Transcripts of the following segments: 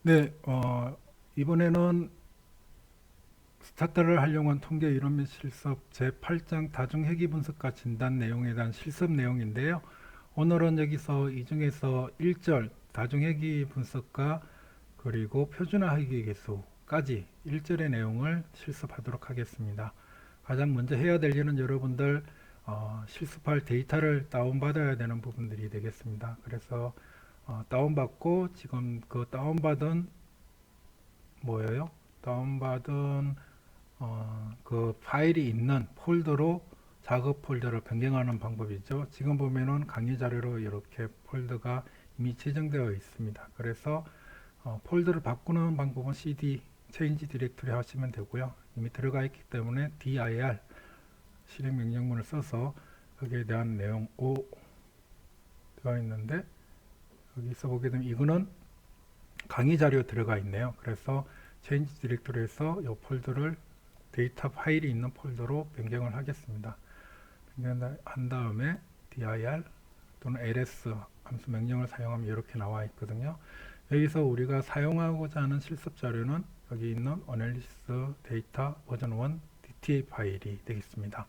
네, 이번에는 스타트를 활용한 통계 이론 및 실습 제8장 다중회귀 분석과 진단 내용에 대한 실습 내용인데요. 오늘은 여기서 이 중에서 1절 다중회귀 분석과 그리고 표준화 회귀 개수까지 1절의 내용을 실습하도록 하겠습니다. 가장 먼저 해야 될 일은 여러분들 실습할 데이터를 다운받아야 되는 부분들이 되겠습니다. 그래서 다운받고 지금 그 다운받은 뭐예요? 다운받은 그 파일이 있는 폴더로 작업 폴더를 변경하는 방법이죠. 지금 보면은 강의 자료로 이렇게 폴더가 이미 지정되어 있습니다. 그래서 폴더를 바꾸는 방법은 cd change directory 하시면 되고요. 이미 들어가 있기 때문에 dir 실행 명령문을 써서 거기에 대한 내용 5 들어가 있는데 여기서 보게 되면 이거는 강의 자료 들어가 있네요. 그래서 change 디렉토리에서 이 폴더를 데이터 파일이 있는 폴더로 변경을 하겠습니다. 변경한 다음에 dir 또는 ls 함수 명령을 사용하면 이렇게 나와 있거든요. 여기서 우리가 사용하고자 하는 실습 자료는 여기 있는 analysis data 버전 1 dta 파일이 되겠습니다.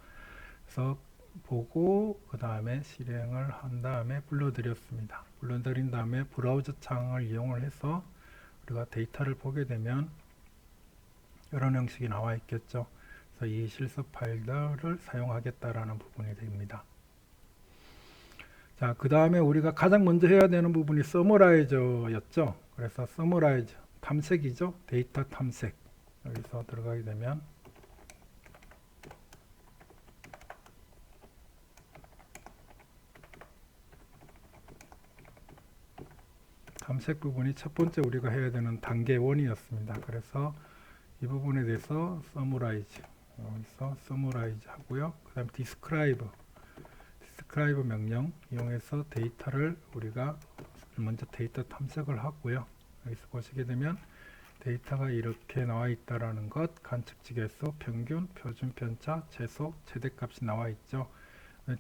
그래서 보고 그 다음에 실행을 한 다음에 불러드렸습니다. 불러드린 다음에 브라우저 창을 이용을 해서 우리가 데이터를 보게 되면 이런 형식이 나와 있겠죠. 그래서 이 실습 파일들을 사용하겠다라는 부분이 됩니다. 자, 그 다음에 우리가 가장 먼저 해야 되는 부분이 서머라이저였죠. 그래서 서머라이저 탐색이죠. 데이터 탐색. 여기서 들어가게 되면 탐색 부분이 첫 번째 우리가 해야 되는 단계 1이었습니다. 그래서 이 부분에 대해서 서머라이즈 여기서 서머라이즈 하고요. 그 다음 디스크라이브 명령 이용해서 데이터를 우리가 먼저 데이터 탐색을 하고요. 여기서 보시게 되면 데이터가 이렇게 나와 있다라는 것, 관측지 개수, 평균, 표준 편차, 최소, 최대값이 나와 있죠.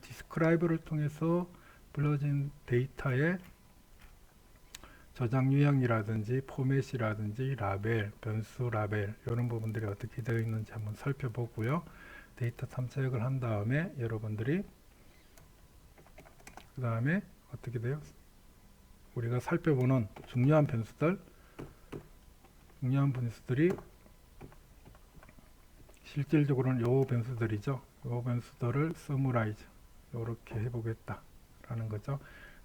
디스크라이브를 통해서 불러진 데이터의 저장 유형이라든지 포맷이라든지 라벨, 변수 라벨 이런 부분들이 어떻게 되어 있는지 한번 살펴보고요. 데이터 탐색을 한 다음에 여러분들이 그 다음에 어떻게 돼요? 우리가 살펴보는 중요한 변수들이 실질적으로는 요 변수들이죠. 요 변수들을 서머라이즈 이렇게 해보겠다 라는 거죠.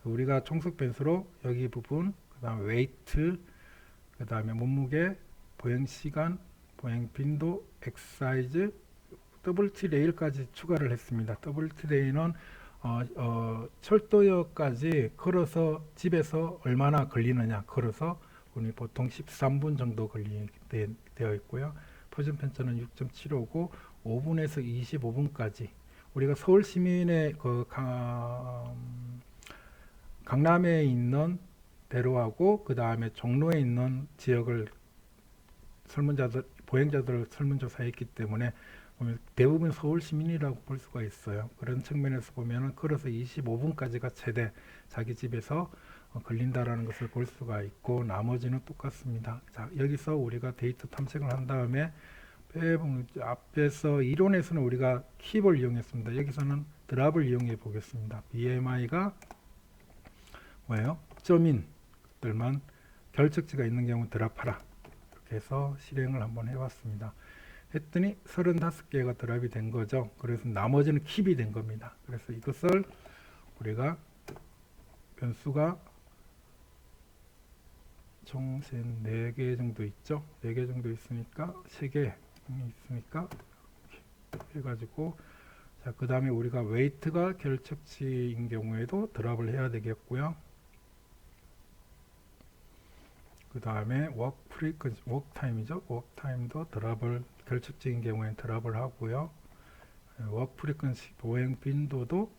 우리가 총속 변수로 여기 부분 그 다음에 웨이트, 그 다음에 몸무게, 보행 시간, 보행 빈도, 엑사이즈, WT 레일까지 추가를 했습니다. WT 레일은 철도역까지 걸어서 집에서 얼마나 걸리느냐, 걸어서 우리 보통 13분 정도 되어 있고요. 표준 편차는 6.75고 5분에서 25분까지 우리가 서울 시민의 그 강남에 있는 대로하고 그 다음에 종로에 있는 지역을 보행자들을 설문조사했기 때문에 대부분 서울 시민이라고 볼 수가 있어요. 그런 측면에서 보면은 걸어서 25분까지가 최대 자기 집에서 걸린다라는 것을 볼 수가 있고 나머지는 똑같습니다. 자, 여기서 우리가 데이터 탐색을 한 다음에 앞에서 이론에서는 우리가 킵을 이용했습니다. 여기서는 드랍을 이용해 보겠습니다. BMI가 뭐예요? 점인 것들만 결측지가 있는 경우 드랍하라. 이렇게 해서 실행을 한번 해봤습니다. 했더니 35개가 드랍이 된 거죠. 그래서 나머지는 킵이 된 겁니다. 그래서 이것을 우리가 변수가 총 4개 정도 있죠. 4개 정도 있으니까 3개 있으니까 이렇게 해가지고 자, 그 다음에 우리가 웨이트가 결측치인 경우에도 드랍을 해야 되겠고요. 그 다음에 워크 타임이죠. 워크 타임도 드랍을 결측적인 경우에는 드랍을 하고요. 워크 프리퀀시 보행 빈도도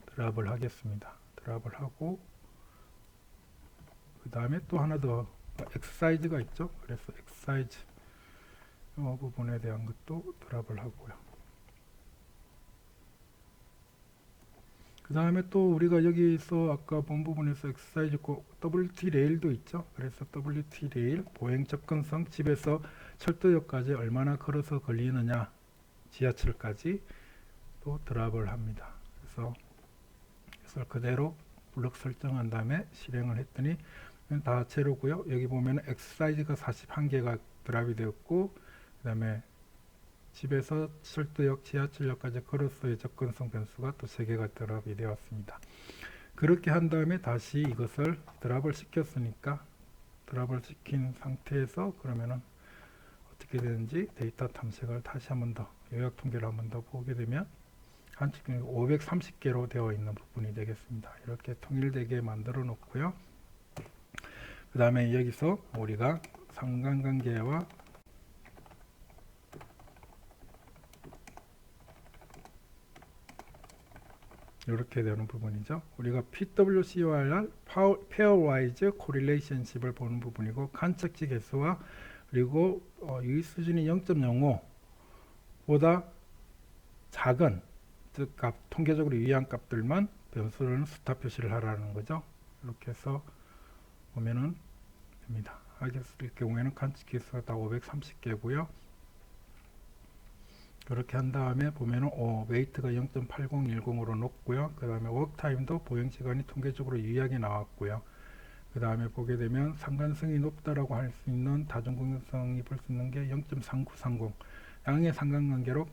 드랍을 하겠습니다. 드랍을 하고 그 다음에 또 하나 더 엑사이즈가 있죠. 그래서 엑사이즈 이 부분에 대한 것도 드랍을 하고요. 그 다음에 또 우리가 여기서 아까 본 부분에서 엑서사이즈 WT 레일도 있죠. 그래서 WT 레일 보행 접근성, 집에서 철도역까지 얼마나 걸어서 걸리느냐, 지하철까지 또 드랍을 합니다. 그래서 그대로 블록 설정한 다음에 실행을 했더니 다 제로고요. 여기 보면 엑서사이즈가 41개가 드랍이 되었고, 그 다음에 집에서 철도역, 지하철역까지 걸어서의 접근성 변수가 또 3개가 드랍이 되었습니다. 그렇게 한 다음에 다시 이것을 드랍을 시켰으니까 드랍을 시킨 상태에서 그러면은 어떻게 되는지 데이터 탐색을 다시 한 번 더 요약 통계를 한 번 더 보게 되면 한 530개로 되어 있는 부분이 되겠습니다. 이렇게 통일되게 만들어 놓고요. 그 다음에 여기서 우리가 상관관계와 이렇게 되는 부분이죠. 우리가 PWCOR Pairwise Correlationship을 보는 부분이고, 간척지 개수와 그리고 유의 수준이 0.05보다 작은 즉 통계적으로 유의한 값들만 변수로는 스타 표시를 하라는 거죠. 이렇게 해서 보면은 됩니다. 하겠을 경우에는 간척 개수가 다 530개고요. 그렇게 한 다음에 보면은 웨이트가 0.8010으로 높고요. 그 다음에 워크타임도 보행시간이 통계적으로 유의하게 나왔고요. 그 다음에 보게 되면 상관성이 높다라고 할 수 있는 다중공격성이 볼 수 있는 게 0.3930 양의 상관관계로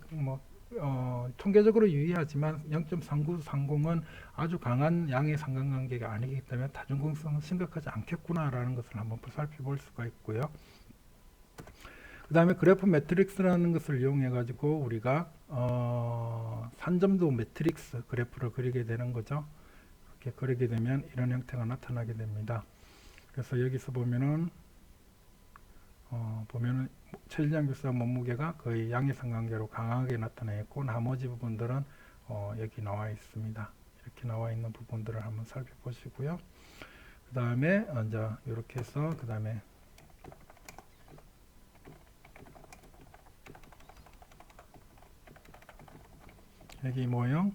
통계적으로 유의하지만 0.3930은 아주 강한 양의 상관관계가 아니기 때문에 다중공격성은 심각하지 않겠구나라는 것을 한번 살펴볼 수가 있고요. 그 다음에 그래프 매트릭스라는 것을 이용해 가지고 우리가 산점도 매트릭스 그래프를 그리게 되는 거죠. 이렇게 그리게 되면 이런 형태가 나타나게 됩니다. 그래서 여기서 보면은 체질량 교수와 몸무게가 거의 양의 상관계로 강하게 나타나 있고, 나머지 부분들은 여기 나와 있습니다. 이렇게 나와 있는 부분들을 한번 살펴보시고요. 그 다음에 이제 이렇게 해서 그 다음에 여기 모형,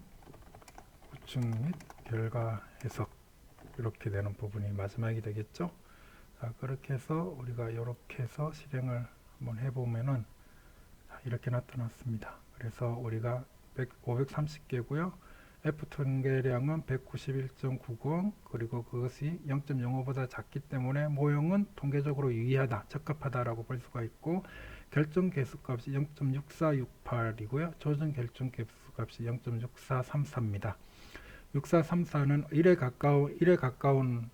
구축 및 결과 해석 이렇게 되는 부분이 마지막이 되겠죠. 자, 그렇게 해서 우리가 이렇게 해서 실행을 한번 해보면은 이렇게 나타났습니다. 그래서 우리가 530개고요. F 통계량은 191.90 그리고 그것이 0.05보다 작기 때문에 모형은 통계적으로 유의하다, 적합하다라고 볼 수가 있고, 결정 개수값이 0.6468이고요. 조정 결정 개수값이 0.6434입니다. 6434는 1에 가까운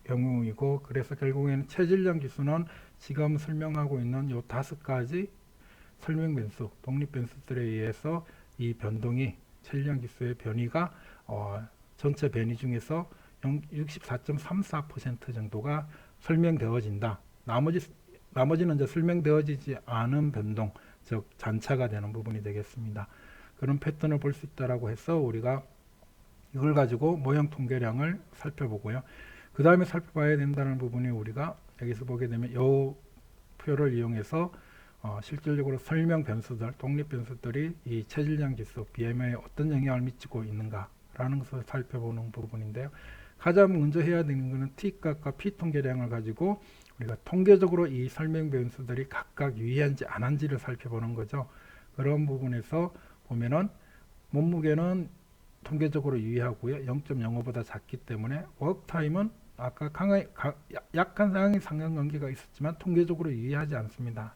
경우이고, 그래서 결국에는 체질량 지수는 지금 설명하고 있는 요 5가지 설명 변수, 독립 변수들에 의해서 이 변동이 체질량 지수의 변이가 전체 변이 중에서 64.34% 정도가 설명되어진다. 나머지는 이제 설명되어지지 않은 변동, 즉 잔차가 되는 부분이 되겠습니다. 그런 패턴을 볼 수 있다라고 해서 우리가 이걸 가지고 모형 통계량을 살펴보고요. 그 다음에 살펴봐야 된다는 부분이 우리가 여기서 보게 되면 이 표를 이용해서 실질적으로 설명 변수들, 독립 변수들이 이 체질량 지수, BMI에 어떤 영향을 미치고 있는가라는 것을 살펴보는 부분인데요. 가장 먼저 해야 되는 것은 T값과 P 통계량을 가지고 우리가 통계적으로 이 설명 변수들이 각각 유의한지 안 한지를 살펴보는 거죠. 그런 부분에서 보면은 몸무게는 통계적으로 유의하고요. 0.05보다 작기 때문에 워크타임은 아까 약한 상황의 상관관계가 있었지만 통계적으로 유의하지 않습니다.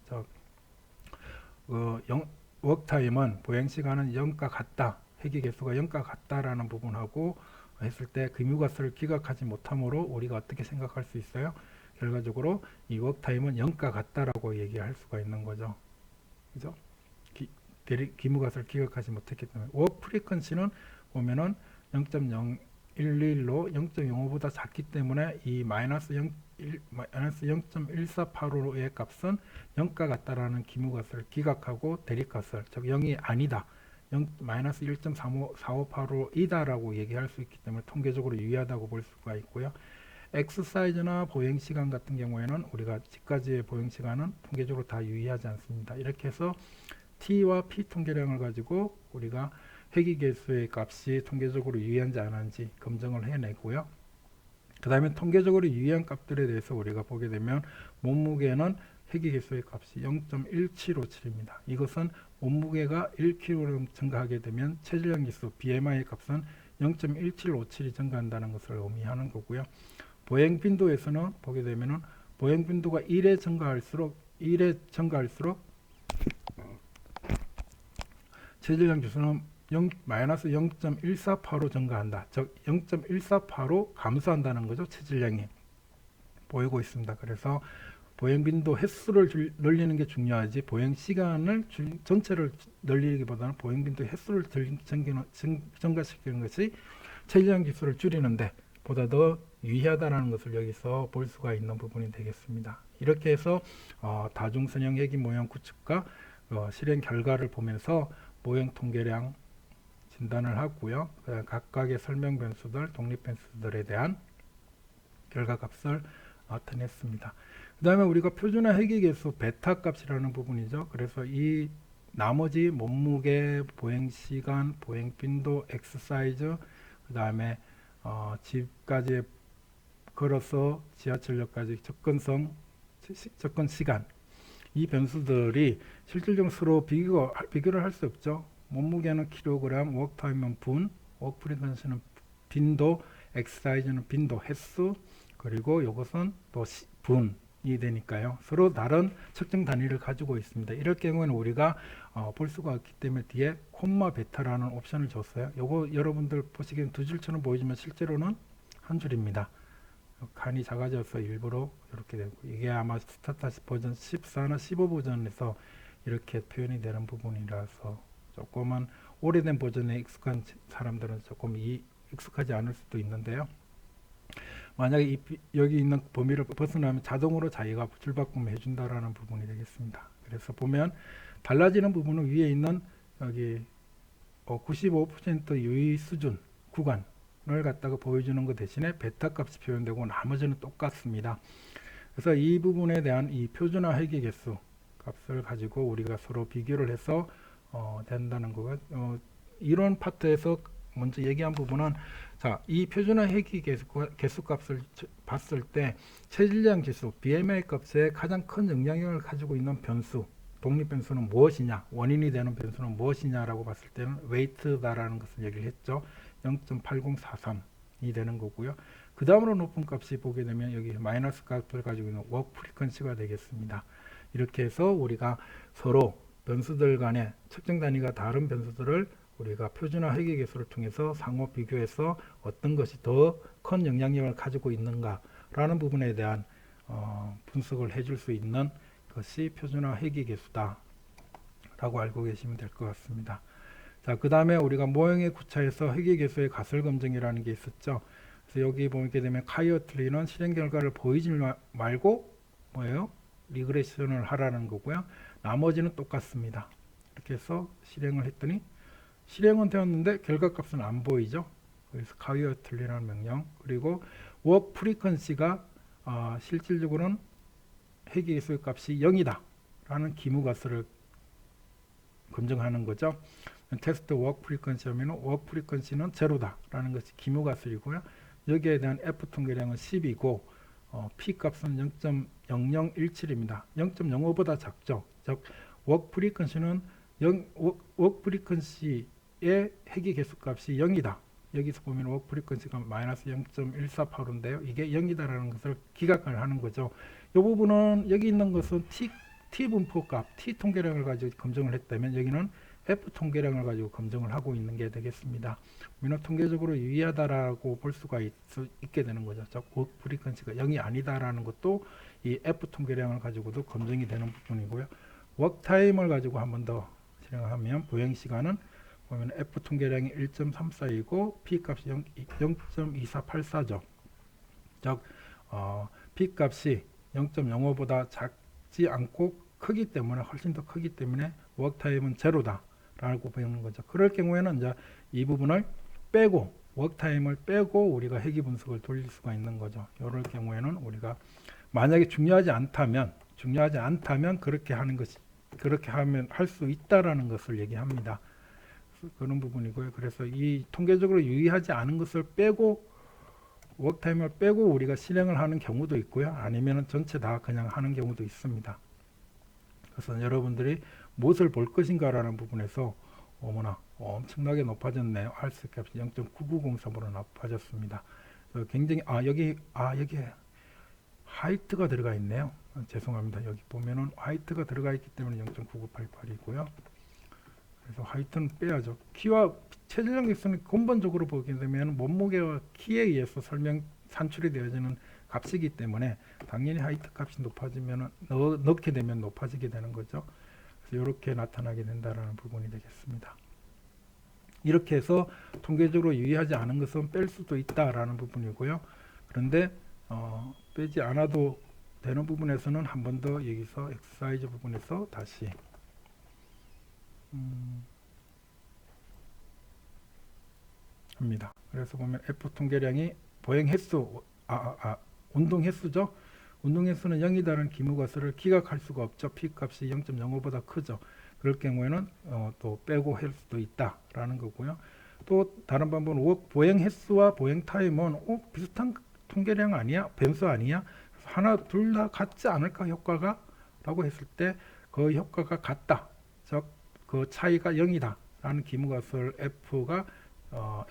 워크타임은 보행시간은 0과 같다, 회귀개수가 0과 같다라는 부분하고 했을 때 금유가스를 기각하지 못하므로 우리가 어떻게 생각할 수 있어요? 결과적으로 이 워크타임은 0과 같다라고 얘기할 수가 있는 거죠. 그죠? 기무가스를 기각하지 못했기 때문에. 워크 프리퀀시는 보면은 0.011로 0.05보다 작기 때문에 이 마이너스 0.1485의 값은 0과 같다라는 기무가스를 기각하고 대립가스를, 즉 0이 아니다, 마이너스 1.4585이다라고 얘기할 수 있기 때문에 통계적으로 유의하다고 볼 수가 있고요. 엑서사이즈나 보행시간 같은 경우에는 우리가 지금까지의 보행시간은 통계적으로 다 유의하지 않습니다. 이렇게 해서 T와 P 통계량을 가지고 우리가 회귀계수의 값이 통계적으로 유의한지 안 한지 검증을 해내고요. 그 다음에 통계적으로 유의한 값들에 대해서 우리가 보게 되면 몸무게는 회귀계수의 값이 0.1757입니다. 이것은 몸무게가 1kg 증가하게 되면 체질량 지수 BMI 값은 0.1757이 증가한다는 것을 의미하는 거고요. 보행 빈도에서는 보게 되면은 보행 빈도가 1회 증가할수록 체질량 지수는 마이너스 0.148로 증가한다. 즉 0.148로 감소한다는 거죠. 체질량이 보이고 있습니다. 그래서 보행 빈도 횟수를 늘리는 게 중요하지 보행 시간을 전체를 늘리기보다는 보행 빈도 횟수를 증가시키는 것이 체질량 지수를 줄이는데 보다 더 유의하다는 것을 여기서 볼 수가 있는 부분이 되겠습니다. 이렇게 해서 다중선형 회귀 모형 구축과 실행 결과를 보면서 모형 통계량 진단을 하고요. 각각의 설명 변수들, 독립 변수들에 대한 결과값을 나타냈습니다. 그 다음에 우리가 표준화 회귀계수 베타 값이라는 부분이죠. 그래서 이 나머지 몸무게, 보행시간, 보행빈도, 엑스사이즈, 그 다음에 집까지 걸어서 지하철역까지 접근 시간, 이 변수들이 실질적으로 서로 비교를 할 수 없죠. 몸무게는 킬로그램, 워크타임은 분, 워크 프리퀀시는 빈도, 엑스사이즈는 빈도, 횟수, 그리고 이것은 또 분이 되니까요. 서로 다른 측정 단위를 가지고 있습니다. 이럴 경우에는 우리가 볼 수가 없기 때문에 뒤에 콤마 베타라는 옵션을 줬어요. 요거 여러분들 보시기엔 두 줄처럼 보이지만 실제로는 한 줄입니다. 칸이 작아져서 일부러 이렇게 되고, 이게 아마 스타타시 버전 14나 15 버전에서 이렇게 표현이 되는 부분이라서 조금은 오래된 버전에 익숙한 사람들은 조금 익숙하지 않을 수도 있는데요. 만약에 여기 있는 범위를 벗어나면 자동으로 자기가 줄바꿈을 해준다라는 부분이 되겠습니다. 그래서 보면 달라지는 부분은 위에 있는 여기 95% 유의 수준 구간을 갖다가 보여주는 것 대신에 베타 값이 표현되고 나머지는 똑같습니다. 그래서 이 부분에 대한 이 표준화 회귀 개수 값을 가지고 우리가 서로 비교를 해서 된다는 거가 이런 파트에서 먼저 얘기한 부분은, 자, 이 표준화 회귀 개수 값을 봤을 때 체질량 지수 BMI 값에 가장 큰 영향력을 가지고 있는 변수, 독립 변수는 무엇이냐, 원인이 되는 변수는 무엇이냐라고 봤을 때는 웨이트다라는 것을 얘기를 했죠. 0.8043이 되는 거고요. 그 다음으로 높은 값이 보게 되면 여기 마이너스 값을 가지고 있는 워크 프리퀀시가 되겠습니다. 이렇게 해서 우리가 서로 변수들 간의 측정 단위가 다른 변수들을 우리가 표준화 회귀 계수를 통해서 상호 비교해서 어떤 것이 더 큰 영향력을 가지고 있는가라는 부분에 대한 분석을 해줄 수 있는 것이 표준화 회귀 계수다 라고 알고 계시면 될 것 같습니다. 자, 그 다음에 우리가 모형의 구차에서 회귀 계수의 가설 검증이라는 게 있었죠. 그래서 여기 보게 되면 카이어틀리는 실행 결과를 보이지 말고 뭐예요? 리그레션을 하라는 거고요. 나머지는 똑같습니다. 이렇게 해서 실행을 했더니 실행은 되었는데 결과값은 안 보이죠. 그래서 카이어틀리라는 명령, 그리고 워크 프리퀀시가 실질적으로는 회귀 계수의 값이 0이다 라는 기무가설을 검증하는 거죠. 테스트 워크 프리퀀시 하면 워크 프리퀀시는 제로다 라는 것이 기무가설이고요. 여기에 대한 F 통계량은 10이고 P 값은 0.0017입니다. 0.05보다 작죠. 즉 워크 프리퀀시는 워크 프리퀀시의 회귀 계수 값이 0이다. 여기서 보면 워크 프리퀀시가 마이너스 0.148인데요. 이게 0이다라는 것을 기각을 하는 거죠. 이 부분은 여기 있는 것은 T 분포 값, T 통계량을 가지고 검증을 했다면 여기는 F 통계량을 가지고 검증을 하고 있는 게 되겠습니다. 우리는 통계적으로 유의하다라고 볼 수가 있게 되는 거죠. 즉 워크 프리퀀시가 0이 아니다라는 것도 이 F 통계량을 가지고도 검증이 되는 부분이고요. 워크 타임을 가지고 한 번 더 실행하면 보행 시간은 보면 F 통계량이 1.34이고 P 값이 0.2484죠. 즉 P 값이 0.05보다 작지 않고 크기 때문에 훨씬 더 크기 때문에 워크 타임은 제로다 라고 보는 거죠. 그럴 경우에는 이제 이 부분을 빼고 워크 타임을 빼고 우리가 회귀 분석을 돌릴 수가 있는 거죠. 이럴 경우에는 우리가 만약에 중요하지 않다면 그렇게 하는 것이 그렇게 하면 할 수 있다라는 것을 얘기합니다. 그런 부분이고요. 그래서 이 통계적으로 유의하지 않은 것을 빼고 워크타임을 빼고 우리가 실행을 하는 경우도 있고요. 아니면 전체 다 그냥 하는 경우도 있습니다. 그래서 여러분들이 무엇을 볼 것인가라는 부분에서 어머나 엄청나게 높아졌네요. RSA 값이 0.9903으로 높아졌습니다. 굉장히 여기 화이트가 들어가 있네요. 죄송합니다. 여기 보면은 화이트가 들어가 있기 때문에 0.9988이고요. 그래서 화이트는 빼야죠. 키와 체질량 객수는 근본적으로 보게 되면 몸무게와 키에 의해서 산출이 되어지는 값이기 때문에 당연히 화이트 값이 높아지면 넣게 되면 높아지게 되는 거죠. 그래서 이렇게 나타나게 된다라는 부분이 되겠습니다. 이렇게 해서 통계적으로 유의하지 않은 것은 뺄 수도 있다라는 부분이고요. 그런데 빼지 않아도 되는 부분에서는 한 번 더 여기서 엑서사이즈 부분에서 다시 합니다. 그래서 보면 F 통계량이 보행 횟수, 운동 횟수죠. 운동 횟수는 0이다는 기무가설을 기각할 수가 없죠. P 값이 0.05보다 크죠. 그럴 경우에는 또 빼고 할 수도 있다라는 거고요. 또 다른 방법은 보행 횟수와 보행 타임은 비슷한 통계량 아니야? 변수 아니야? 하나 둘 다 같지 않을까 효과가? 라고 했을 때 그 효과가 같다. 즉 그 차이가 0이다 라는 기무가설 F가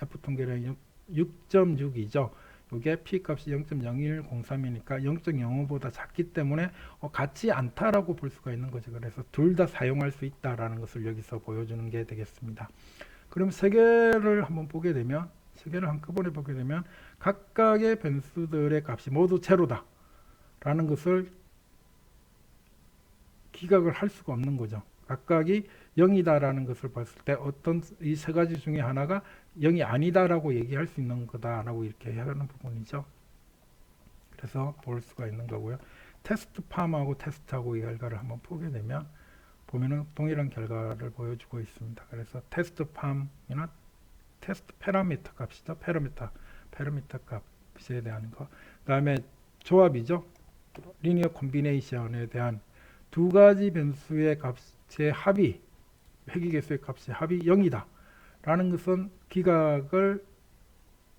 F 통계량이 6.6이죠. 이게 P 값이 0.0103이니까 0.05보다 작기 때문에 같지 않다라고 볼 수가 있는 거죠. 그래서 둘 다 사용할 수 있다라는 것을 여기서 보여주는 게 되겠습니다. 그럼 세 개를 한번 보게 되면 세 개를 한꺼번에 보게 되면 각각의 변수들의 값이 모두 제로다 라는 것을 기각을 할 수가 없는 거죠. 각각이 0이다라는 것을 봤을 때 어떤 이 세 가지 중에 하나가 0이 아니다라고 얘기할 수 있는 거다라고 이렇게 하는 부분이죠. 그래서 볼 수가 있는 거고요. 테스트 팜하고 테스트하고 이 결과를 한번 보게 되면 보면은 동일한 결과를 보여주고 있습니다. 그래서 테스트 팜이나 테스트 페라미터 값이죠. 페라미터 값에 대한 거. 그다음에 조합이죠. 리니어 콤비네이션에 대한 두 가지 변수의 값의 합이 회귀개수의 값의 합이 0이다 라는 것은 기각을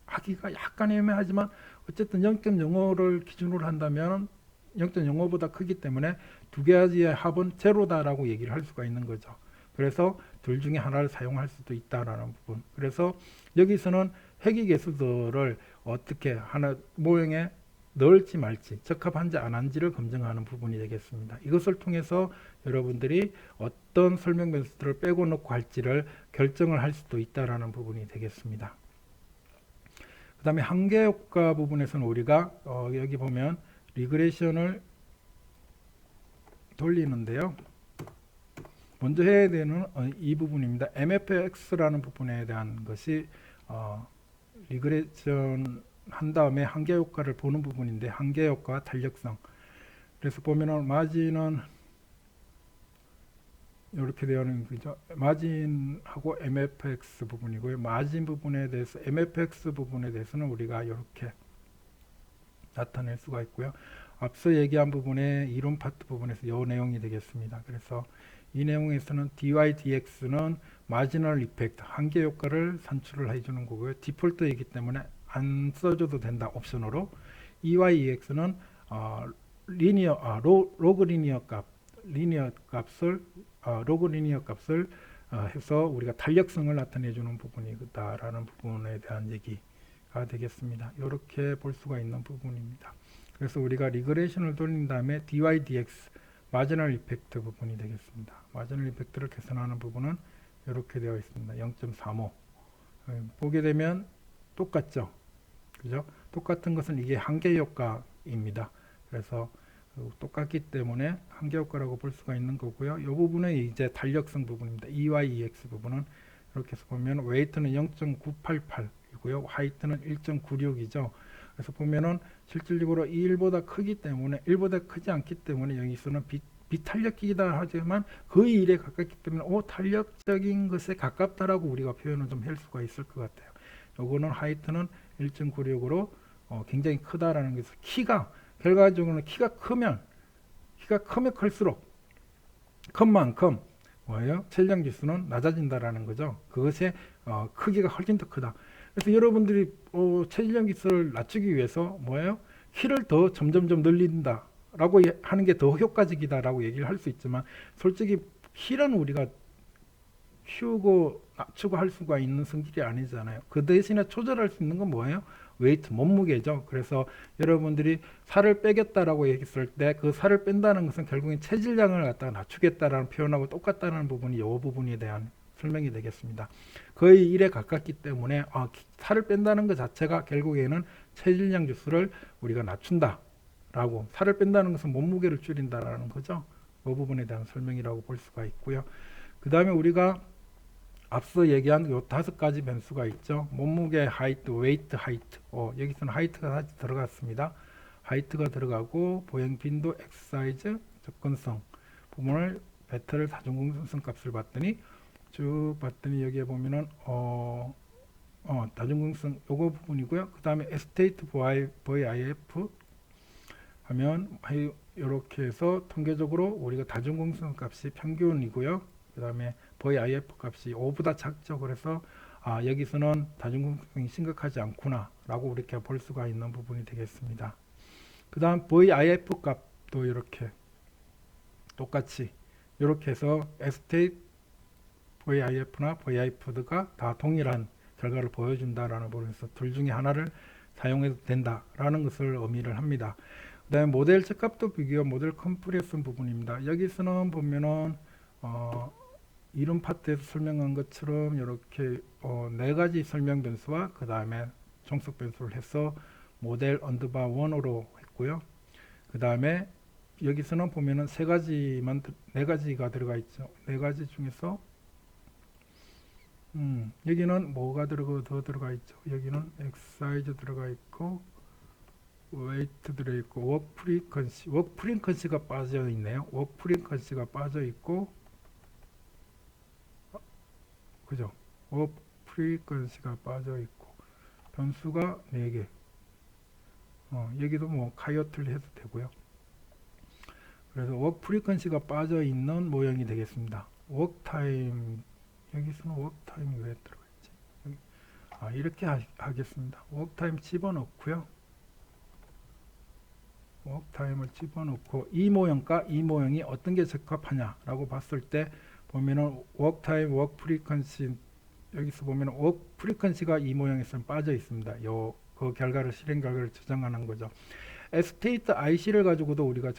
하기가 약간 애매하지만 어쨌든 0.05를 기준으로 한다면 0.05보다 크기 때문에 두 가지의 합은 제로다라고 얘기를 할 수가 있는 거죠. 그래서 둘 중에 하나를 사용할 수도 있다라는 부분. 그래서 여기서는 회귀개수들을 어떻게 하나 모형에 넣을지 말지 적합한지 안 한지를 검증하는 부분이 되겠습니다. 이것을 통해서 여러분들이 어떤 설명 변수들을 빼고 넣고 할지를 결정을 할 수도 있다라는 부분이 되겠습니다. 그 다음에 한계효과 부분에서는 우리가 여기 보면 리그레션을 돌리는데요. 먼저 해야 되는 이 부분입니다. MFX라는 부분에 대한 것이 리그레션 한 다음에 한계효과를 보는 부분인데 한계효과와 탄력성. 그래서 보면은 마진은 이렇게 되어 있는 거죠. 마진하고 MFX 부분이고요. 마진 부분에 대해서 MFX 부분에 대해서는 우리가 이렇게 나타낼 수가 있고요. 앞서 얘기한 부분의 이론 파트 부분에서 이 내용이 되겠습니다. 그래서 이 내용에서는 dy dx는 마지널 이펙트 한계 효과를 산출을 해주는 거고요. 디폴트이기 때문에 안 써줘도 된다 옵션으로. ey ex는 로그 리니어 값을 로그 리니어 값을 해서 우리가 탄력성을 나타내주는 부분이다라는 부분에 대한 얘기가 되겠습니다. 이렇게 볼 수가 있는 부분입니다. 그래서 우리가 리그레이션을 돌린 다음에 dy dx 마지널 이펙트 부분이 되겠습니다. 마지널 이펙트를 계산하는 부분은 이렇게 되어 있습니다. 0.35 보게 되면 똑같죠. 그죠? 똑같은 것은 이게 한계 효과입니다. 그래서 똑같기 때문에 한계 효과라고 볼 수가 있는 거고요. 이 부분은 이제 탄력성 부분입니다. EY/EX 부분은 이렇게 해서 보면 웨이트는 0.988이고요. 하이트는 1.96이죠. 그래서 보면은 실질적으로 1보다 크기 때문에 1보다 크지 않기 때문에 여기서는 비탄력이다 하지만 거의 1에 가깝기 때문에 탄력적인 것에 가깝다라고 우리가 표현을 좀 할 수가 있을 것 같아요. 요거는 하이트는 1.96으로 굉장히 크다라는 것을 키가 결과적으로는 키가 크면 클수록 큰 만큼 뭐예요? 체질량 지수는 낮아진다라는 거죠. 그것의 크기가 훨씬 더 크다. 그래서 여러분들이 체질량 지수를 낮추기 위해서 뭐예요? 키를 더 점점점 늘린다라고 하는 게 더 효과적이다라고 얘기를 할 수 있지만 솔직히 힐은 우리가 키우고 낮추고 할 수가 있는 성질이 아니잖아요. 그 대신에 조절할 수 있는 건 뭐예요? 웨이트, 몸무게죠. 그래서 여러분들이 살을 빼겠다라고 얘기했을 때 그 살을 뺀다는 것은 결국엔 체질량을 갖다가 낮추겠다라는 표현하고 똑같다는 부분이 이 부분에 대한 설명이 되겠습니다. 거의 1에 가깝기 때문에 살을 뺀다는 것 자체가 결국에는 체질량 지수를 우리가 낮춘다라고, 살을 뺀다는 것은 몸무게를 줄인다라는 거죠. 그 부분에 대한 설명이라고 볼 수가 있고요. 그 다음에 우리가 앞서 얘기한 요 5가지 변수가 있죠. 몸무게, 하이트, 웨이트, 하이트. 여기서는 하이트가 다시 들어갔습니다. 하이트가 들어가고 보행 빈도, 엑서사이즈, 접근성 부분을 배터를 다중공정성 값을 봤더니 쭉 봤더니 여기에 보면은 다중공정성 요거 부분이고요. 그 다음에 에스테이트 VIF 하면 이렇게 해서 통계적으로 우리가 다중공정성 값이 평균이고요. 그 다음에 VIF 값이 5보다 작죠. 그래서 여기서는 다중공정성이 심각하지 않구나 라고 이렇게 볼 수가 있는 부분이 되겠습니다. 그 다음 VIF 값도 이렇게 똑같이 이렇게 해서 에스테이트 VIF나 VIF가 다 동일한 결과를 보여준다라는 부분에서 둘 중에 하나를 사용해도 된다라는 것을 의미를 합니다. 그 다음에 모델 적합도 비교, 모델 컴프레션 부분입니다. 여기서는 보면은 이론 파트에서 설명한 것처럼 이렇게 4가지 설명 변수와 그 다음에 종속 변수를 해서 모델 언더바 1으로 했고요. 그 다음에 여기서는 보면은 4가지가 들어가 있죠. 4가지 중에서 여기는 뭐가 더 들어가 있죠. 여기는 엑사이즈 들어가 있고 웨이트 들어있고 워크 프리퀀시가 빠져 있네요. 워크 프리퀀시가 빠져 있고 그죠? 워크 프리퀀시가 빠져 있고 변수가 4개. 여기도 뭐 카이어트를 해도 되고요. 그래서 워크 프리퀀시가 빠져 있는 모형이 되겠습니다. 워크 타임, 여기서는 워크 타임이 왜 들어가 있지? 이렇게 하겠습니다. 워크 타임 집어넣고요. 워크 타임을 집어넣고 이 모형과 이 모형이 어떤 게 적합하냐라고 봤을 때 보면은 워크 타임, 워크 프리퀀시, 여기서 보면은 워크 프리퀀시가 이 모형에서는 빠져 있습니다. 그 결과를 실행 결과를 저장하는 거죠. 에스테이트 IC를 가지고도 우리가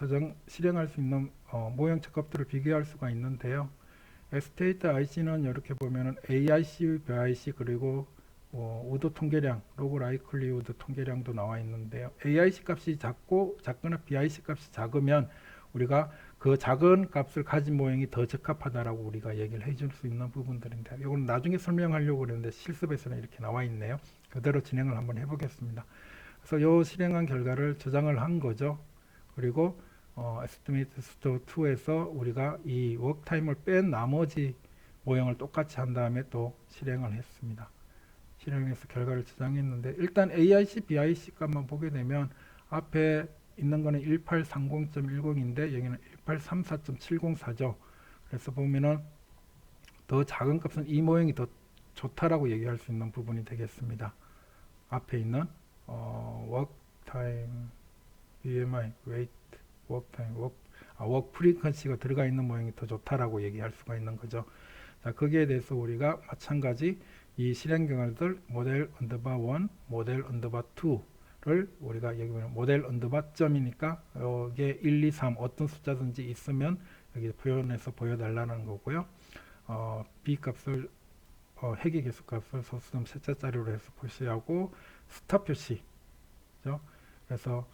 실행할 수 있는 모형 적합도를 비교할 수가 있는데요. 에스테이트 IC는 이렇게 보면은 AIC, BIC 그리고 우드 통계량, 로그 라이클리우드 통계량도 나와 있는데요. AIC 값이 작거나 BIC 값이 작으면 우리가 그 작은 값을 가진 모형이 더 적합하다라고 우리가 얘기를 해줄 수 있는 부분들인데, 이건 나중에 설명하려고 그랬는데 실습에서는 이렇게 나와 있네요. 그대로 진행을 한번 해보겠습니다. 그래서 요 실행한 결과를 저장을 한 거죠. 그리고 에스티메이트 스토어 2에서 우리가 이 워크 타임을 뺀 나머지 모형을 똑같이 한 다음에 또 실행을 했습니다. 실행해서 결과를 저장했는데 일단 AIC, BIC 값만 보게 되면 앞에 있는 거는 1830.10인데 여기는 1834.704죠. 그래서 보면은 더 작은 값은 이 모형이 더 좋다라고 얘기할 수 있는 부분이 되겠습니다. 앞에 있는 워크 타임, BMI, 웨이트, 워크 타임, 워크 프리퀀시가 들어가 있는 모형이 더 좋다라고 얘기할 수가 있는 거죠. 자, 거기에 대해서 우리가 마찬가지 이 실행 경우들 모델 언더바 1, 모델 언더바 2를 우리가 여기 보면 모델 언더바 점이니까 여기에 1, 2, 3 어떤 숫자든지 있으면 여기 표현해서 보여달라는 거고요. B 값을 회계 계수값을 소수점 셋자짜리로 해서 표시하고 스타 표시죠. 그래서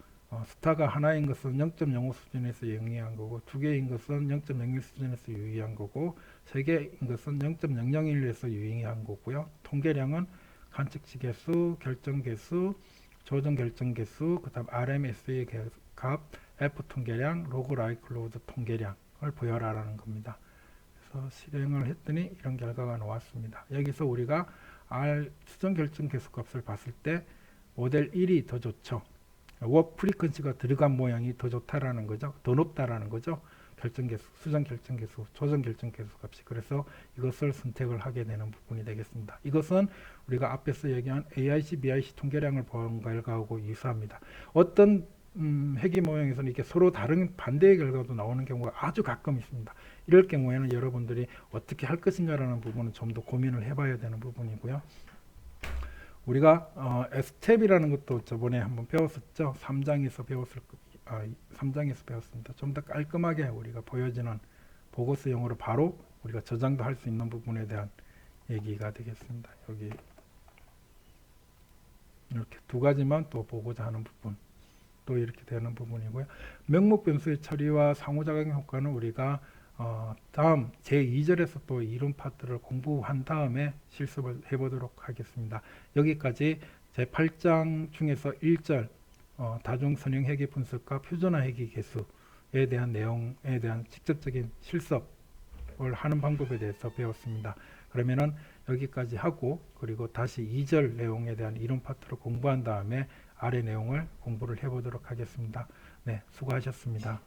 스타가 하나인 것은 0.05 수준에서 유의한 거고, 2개인 것은 0.01 수준에서 유의한 거고, 3개인 것은 0.001에서 유의한 거고요. 통계량은 관측치 개수, 결정 개수, 조정 결정 개수, 그 다음 RMS의 값, F 통계량, 로그 라이클로드 통계량을 보여라라는 겁니다. 그래서 실행을 했더니 이런 결과가 나왔습니다. 여기서 우리가 R 수정 결정 개수 값을 봤을 때 모델 1이 더 좋죠. 워크 프리퀀시가 들어간 모양이 더 좋다라는 거죠. 더 높다라는 거죠. 결정계수, 수정 결정계수, 조정 결정계수 값이. 그래서 이것을 선택을 하게 되는 부분이 되겠습니다. 이것은 우리가 앞에서 얘기한 AIC, BIC 통계량을 본 결과하고 유사합니다. 어떤 회귀 모형에서는 이게 서로 다른 반대의 결과도 나오는 경우가 아주 가끔 있습니다. 이럴 경우에는 여러분들이 어떻게 할 것인가라는 부분은 좀 더 고민을 해봐야 되는 부분이고요. 우리가 S텝이라는 것도 저번에 한번 배웠었죠. 3장에서 배웠습니다. 좀 더 깔끔하게 우리가 보여지는 보고서용으로 바로 우리가 저장도 할 수 있는 부분에 대한 얘기가 되겠습니다. 여기 이렇게 두 가지만 또 보고자 하는 부분, 또 이렇게 되는 부분이고요. 명목 변수의 처리와 상호작용 효과는 우리가 다음 제2절에서 또 이론 파트를 공부한 다음에 실습을 해보도록 하겠습니다. 여기까지 제8장 중에서 1절 다중선형 회귀 분석과 표준화 회귀 개수에 대한 내용에 대한 직접적인 실습을 하는 방법에 대해서 배웠습니다. 그러면은 여기까지 하고 그리고 다시 2절 내용에 대한 이론 파트를 공부한 다음에 아래 내용을 공부를 해보도록 하겠습니다. 네, 수고하셨습니다.